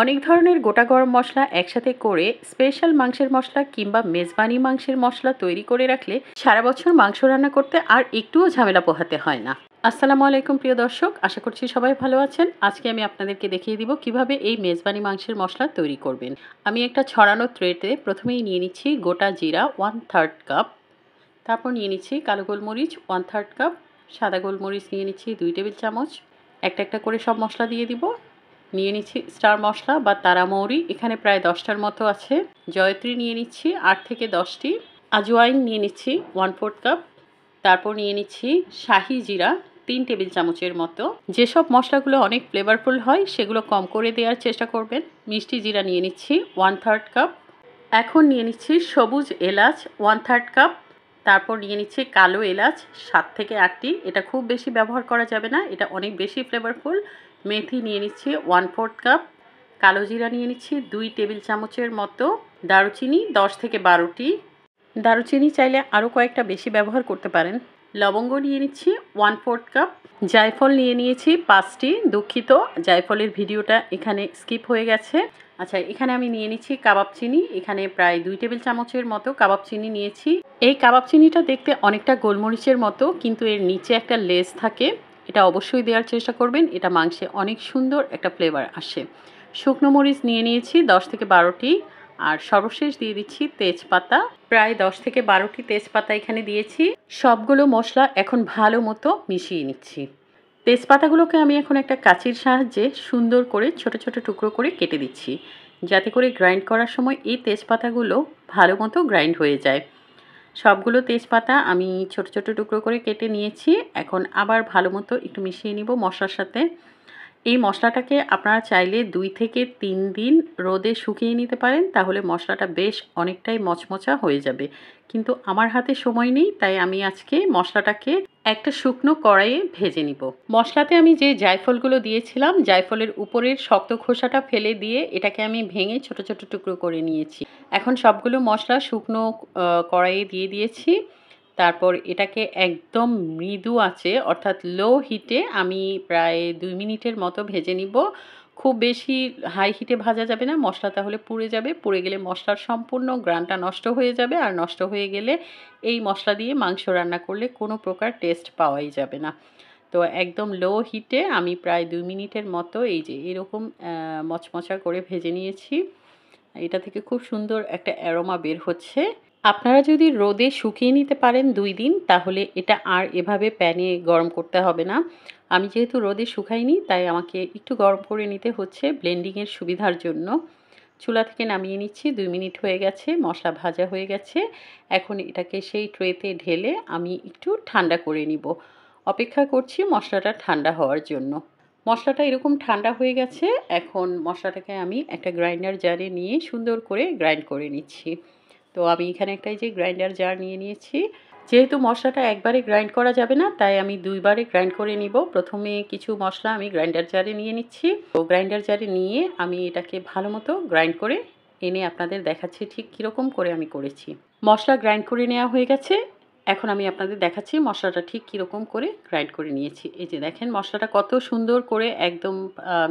অনেক ধরনের গোটা গরম মশলা একসাথে করে স্পেশাল মাংসের মশলা কিংবা মেজবানি মাংসের মশলা তৈরি করে রাখলে সারা বছর মাংস রান্না করতে আর একটুও ঝামেলা পোহাতে হয় না। আসসালামু আলাইকুম প্রিয় দর্শক, আশা করছি সবাই ভালো আছেন। আজকে আমি আপনাদেরকে দেখিয়ে দিব কিভাবে এই মেজবানি মাংসের মশলা তৈরি করবেন। আমি একটা ছড়ানো ট্রেতে প্রথমেই নিয়ে নিচ্ছি গোটা জিরা 1/3 কাপ, তারপর নিয়ে নিচ্ছি কালো গোলমরিচ 1/3 কাপ, সাদা গোলমরিচ নিয়ে নিচ্ছি 2 টেবিল চামচ। একটা একটা করে সব মশলা দিয়ে দিব। নিয়ে নিচ্ছি স্টার মশলা বা তারা মৌরি, এখানে প্রায় 10টার মতো আছে। জয়ত্রী নিয়ে নিচ্ছি 8 থেকে 10টি। আজওয়াইন নিয়ে নিচ্ছি 1/4 কাপ। তারপর নিয়ে নিচ্ছি শাহি জিরা 3 টেবিল চামচের মতো। যেসব মশলাগুলো অনেক ফ্লেভারফুল হয় সেগুলো কম করে দেওয়ার চেষ্টা করবেন। মিষ্টি জিরা নিয়ে নিচ্ছি 1/3 কাপ। এখন নিয়ে নিচ্ছি সবুজ এলাচ 1/3 কাপ। তারপর নিয়ে নিচ্ছি কালো এলাচ 7 থেকে 8টি। এটা খুব বেশি ব্যবহার করা যাবে না, এটা অনেক বেশি ফ্লেভারফুল। মেথি নিয়ে নিচ্ছি 1/4 কাপ। কালো জিরা নিয়ে নিচ্ছি 2 টেবিল চামচের মতো। দারুচিনি 10 থেকে 12টি। দারুচিনি চাইলে আরও কয়েকটা বেশি ব্যবহার করতে পারেন। লবঙ্গ নিয়ে নিচ্ছি 1/4 কাপ। জায়ফল নিয়ে নিয়েছি 5টি। দুঃখিত, জায়ফলের ভিডিওটা এখানে স্কিপ হয়ে গেছে। আচ্ছা, এখানে আমি নিয়ে নিচ্ছি কাবাব চিনি, এখানে প্রায় 2 টেবিল চামচের মতো কাবাব চিনি নিয়েছি। এই কাবাব চিনিটা দেখতে অনেকটা গোলমরিচের মতো, কিন্তু এর নিচে একটা লেজ থাকে। এটা অবশ্যই দেওয়ার চেষ্টা করবেন, এটা মাংসে অনেক সুন্দর একটা ফ্লেভার আসে। শুকনো মরিচ নিয়ে নিয়েছি 10 থেকে 12টি। আর সর্বশেষ দিয়ে দিচ্ছি তেজপাতা, প্রায় 10 থেকে 12টি তেজপাতা এখানে দিয়েছি। সবগুলো মশলা এখন ভালো মতো মিশিয়ে নিচ্ছি। তেজপাতাগুলোকে আমি এখন একটা কাঁচির সাহায্যে সুন্দর করে ছোট ছোট টুকরো করে কেটে দিচ্ছি, যাতে করে গ্রাইন্ড করার সময় এই তেজপাতাগুলো ভালো মতো গ্রাইন্ড হয়ে যায়। সবগুলো তেজপাতা আমি ছোট ছোট টুকরো করে কেটে নিয়েছি। এখন আবার ভালো মতো একটু মিশিয়ে নিব মশলার সাথে। এই মশলাটাকে আপনারা চাইলে 2 থেকে 3 দিন রোদে শুকিয়ে নিতে পারেন, তাহলে মশলাটা বেশ অনেকটাই মচমচা হয়ে যাবে। কিন্তু আমার হাতে সময় নেই, তাই আমি আজকে মশলাটাকে একটা শুকনো কড়াইয়ে ভেজে নিব। মশলাতে আমি যে জায়ফলগুলো দিয়েছিলাম, জায়ফলের উপরের শক্ত খোসাটা ফেলে দিয়ে এটাকে আমি ভেঙে ছোট ছোট টুকরো করে নিয়েছি। এখন সবগুলো মশলা শুকনো কড়াইয়ে দিয়ে দিয়েছি। তারপর এটাকে একদম মৃদু আঁচে অর্থাৎ লো হিটে আমি প্রায় 2 মিনিটের মতো ভেজে নিব। খুব বেশি হাই হিটে ভাজা যাবে না, মশলা তাহলে পুড়ে যাবে। পুড়ে গেলে মশলার সম্পূর্ণ গ্রানটা নষ্ট হয়ে যাবে, আর নষ্ট হয়ে গেলে এই মশলা দিয়ে মাংস রান্না করলে কোনো প্রকার টেস্ট পাওয়াই যাবে না। তো একদম লো হিটে আমি প্রায় 2 মিনিটের মতো এই যে এরকম মচমচা করে ভেজে নিয়েছি। এটা থেকে খুব সুন্দর একটা অ্যারোমা বের হচ্ছে। আপনারা যদি রোদে শুকিয়ে নিতে পারেন 2 দিন, তাহলে এটা আর এভাবে প্যানে গরম করতে হবে না। আমি যেহেতু রোদে শুকাইনি, তাই আমাকে একটু গরম করে নিতে হচ্ছে ব্লেন্ডিংয়ের সুবিধার জন্য। চুলা থেকে নামিয়ে নিচ্ছি, 2 মিনিট হয়ে গেছে, মশলা ভাজা হয়ে গেছে। এখন এটাকে সেই ট্রেতে ঢেলে আমি একটু ঠান্ডা করে নিব। অপেক্ষা করছি মশলাটা ঠান্ডা হওয়ার জন্য। মশলাটা এরকম ঠান্ডা হয়ে গেছে। এখন মশলাটাকে আমি একটা গ্রাইন্ডার জারে নিয়ে সুন্দর করে গ্রাইন্ড করে নিচ্ছি। তো আমি এখানে একটা এই যে গ্রাইন্ডার জার নিয়ে নিয়েছি। যেহেতু মশলাটা একবারে গ্রাইন্ড করা যাবে না, তাই আমি 2 বারে গ্রাইন্ড করে নিব। প্রথমে কিছু মশলা আমি গ্রাইন্ডার জারে নিয়ে নিচ্ছি। তো গ্রাইন্ডার জারে নিয়ে আমি এটাকে ভালো মতো গ্রাইন্ড করে এনে আপনাদের দেখাচ্ছি ঠিক কীরকম করে আমি করেছি। মশলা গ্রাইন্ড করে নেওয়া হয়ে গেছে। এখন আমি আপনাদের দেখাচ্ছি মশলাটা ঠিক কীরকম করে গ্রাইন্ড করে নিয়েছি। এই যে দেখেন মশলাটা কত সুন্দর করে একদম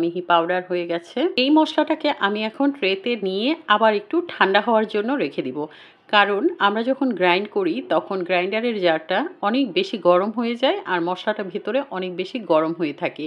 মিহি পাউডার হয়ে গেছে। এই মশলাটাকে আমি এখন ট্রেতে নিয়ে আবার একটু ঠান্ডা হওয়ার জন্য রেখে দিব। কারণ আমরা যখন গ্রাইন্ড করি তখন গ্রাইন্ডারের জারটা অনেক বেশি গরম হয়ে যায়, আর মশলাটা ভেতরে অনেক বেশি গরম হয়ে থাকে।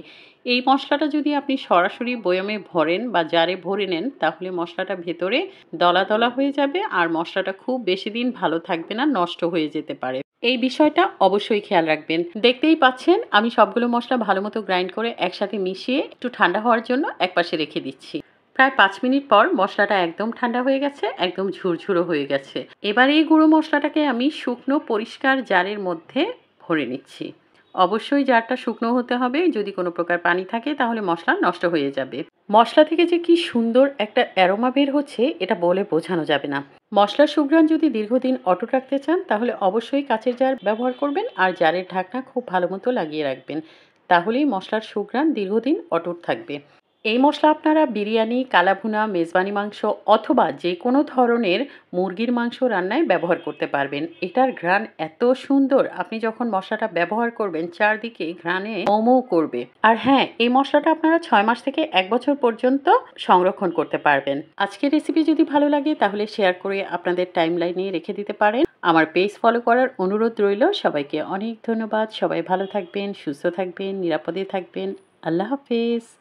এই মশলাটা যদি আপনি সরাসরি বয়ামে ভরেন বা জারে ভরে নেন, তাহলে মশলাটা ভেতরে দলা দলা হয়ে যাবে, আর মশলাটা খুব বেশি দিন ভালো থাকবে না, নষ্ট হয়ে যেতে পারে। এই বিষয়টা অবশ্যই খেয়াল রাখবেন। দেখতেই পাচ্ছেন আমি সবগুলো মশলা ভালো মতো গ্রাইন্ড করে একসাথে মিশিয়ে একটু ঠান্ডা হওয়ার জন্য একপাশে রেখে দিচ্ছি। প্রায় 5 মিনিট পর মশলাটা একদম ঠান্ডা হয়ে গেছে, একদম ঝুরঝুরো হয়ে গেছে। এবার এই গুঁড়ো মশলাটাকে আমি শুকনো পরিষ্কার জারের মধ্যে ভরে নিচ্ছি। অবশ্যই জারটা শুকনো হতে হবে, যদি কোনো প্রকার পানি থাকে তাহলে মশলা নষ্ট হয়ে যাবে। মশলা থেকে যে কি সুন্দর একটা অ্যারোমা বের হচ্ছে, এটা বলে বোঝানো যাবে না। মশলার সুঘ্রাণ যদি দীর্ঘদিন অটুট রাখতে চান, তাহলে অবশ্যই কাঁচের জার ব্যবহার করবেন, আর জারের ঢাকনা খুব ভালো মতো লাগিয়ে রাখবেন। তাহলেই মশলার সুঘ্রাণ দীর্ঘদিন অটুট থাকবে। এই মসলা আপনারা বিরিয়ানি, কালাভুনা, মেজবানি মাংস অথবা যে কোনো ধরনের মুরগির মাংস রান্নায় ব্যবহার করতে পারবেন। এটার ঘ্রাণ এত সুন্দর, আপনি যখন মসলাটা ব্যবহার করবেন চারদিকে ঘ্রাণে মৌ মৌ করবে। আর হ্যাঁ, এই মসলাটা আপনারা ৬ মাস থেকে ১ বছর পর্যন্ত সংরক্ষণ করতে পারবেন। আজকের রেসিপি যদি ভালো লাগে তাহলে শেয়ার করে আপনাদের টাইমলাইনে রেখে দিতে পারেন। আমার পেজ ফলো করার অনুরোধ রইল। সবাইকে অনেক ধন্যবাদ। সবাই ভালো থাকবেন, সুস্থ থাকবেন, নিরাপদে থাকবেন। আল্লাহ হাফেজ।